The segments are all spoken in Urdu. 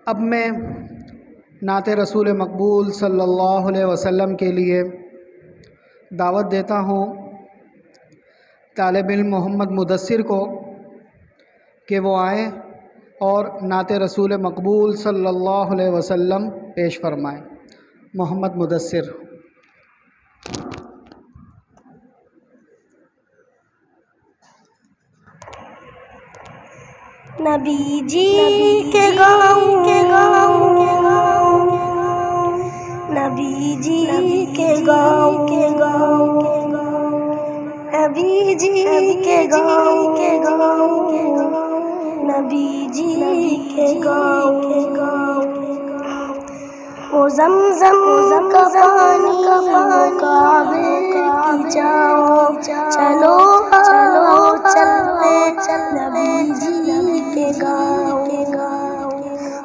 اب میں نعت رسول مقبول صلی اللہ علیہ وسلم کے لیے دعوت دیتا ہوں طالب علم محمد مدثر کو کہ وہ آئیں اور نعت رسول مقبول صلی اللہ علیہ وسلم پیش فرمائیں۔ محمد مدثر۔ نبی جی کے گاؤں نبی جی کے گاؤں نبی جی کے گاؤں نبی جی کے گاؤں وہ زمزم کا پانی کعبے کی جاؤ چلو چلتے نبی جی کے گاؤں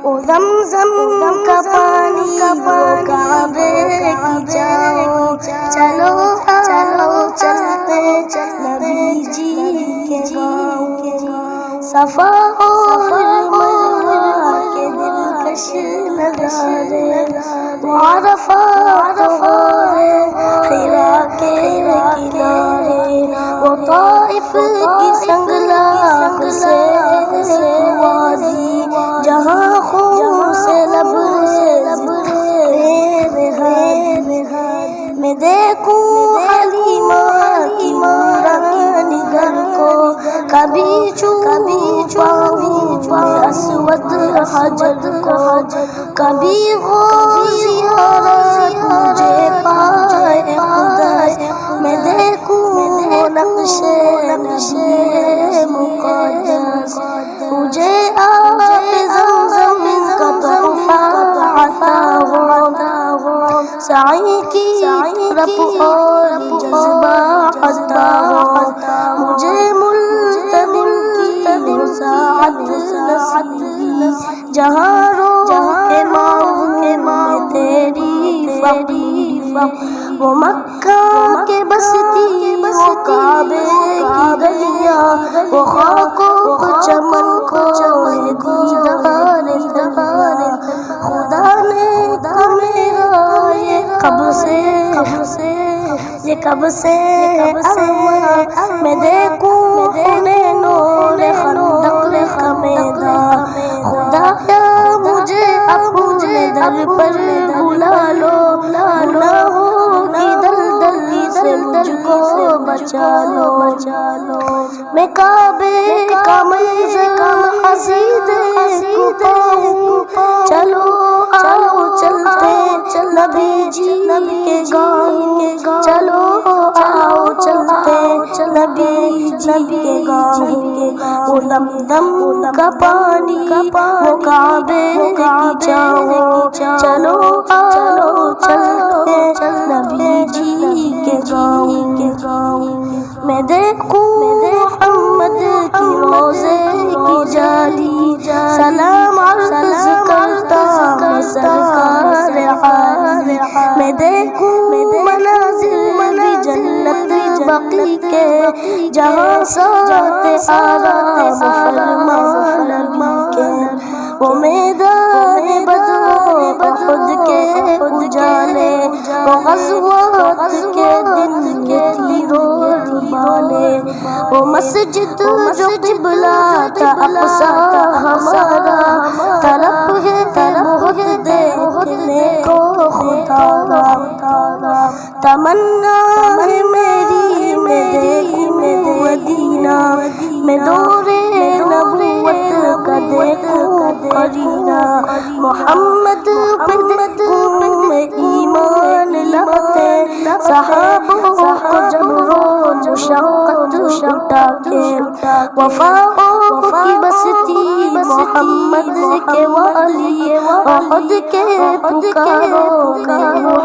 وہ زمزم کا پانی کعبے کی جاؤ چلو چلتے نبی جی کے گاؤں صفا اور مروہ کے دلکش نظارے عرفات حرا کے کنارے وہ طائف کی سنگلاخ سے وادی جہاں خون سے لبریز میں دیکھوں حلیمہ کی نورانی گھر کو کبھی پاؤں میں اسود حجر کو کبھی زیارت مجھے پائے خدا میں دیکھوں نقشے مقدس مجھے آپ زمزم کا تحفہ عطا ہو سعی کی رب اور جذبہ عطا ہو مجھے ملتمل کی وسعت نصیب جہاں روح کے ماؤں تیری فقیر وہ مکہ کے بستی وہ کعبے کی گلیاں وہ خاک و چمن کو دیدار خدا نے میرا یہ کب سے میں دیکھوں انہیں نور خندق کا میدان خدایا مجھے اپنے در پر بلا لو گناہوں کی دلدل سے مجھ کو بچا لو میں کعبے کا منظر حسید کو پاؤں چلو چلتے نبی جی کے گاؤں چلو چلتے نبی جی کے گاؤں وہ دم کا پانی وہ کعبے کی جاؤ چلو چلتے نبی جی کے گاؤں میں دیکھوں محمد کی روزے کی جالی سلام عرض کرتا میں سرکار حال میں دیکھوں مناظر جنت بقی کے جہاں ساتھ آرام فرمان نبی کے وہ میدان بدر احد کے اجالے وہ غزوات کے دن کے تیروں دیوانے وہ مسجد جو قبلہ تھا اقصی ہمارا طرف ہے بہت دیکھنے کو خدا تمنا ہے میری میں دیکھوں مدینہ میں دورے نبوت کا دیکھوں قرینہ محمد پہ دیکھوں میں ایمان لاتے صحابوں کو جب روز مشقت اٹھا کے وفاؤں کی بستی محمد کے والی احد کے پکاروں کا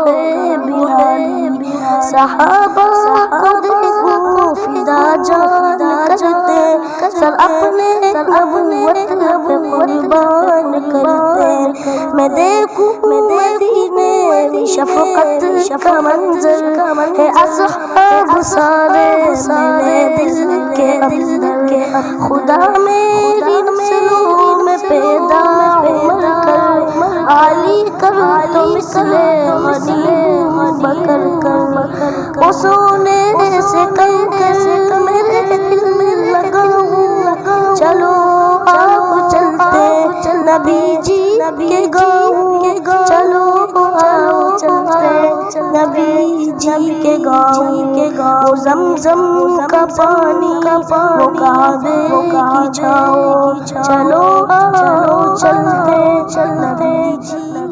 ہے بلال صحابہ کو دیکھوں فدا جان کرتے سر اپنے نبوت پہ قربان کرتے میں دیکھوں مدینے شفقت کا منظر ہے اصحاب سارے میرے دل کے اندر خدا میری نسلوں میں پیدا کر نبی جی کے گاؤں وہ زمزم کا پانی وہ کعبے کی چھاؤں چلو چلتے نبی جی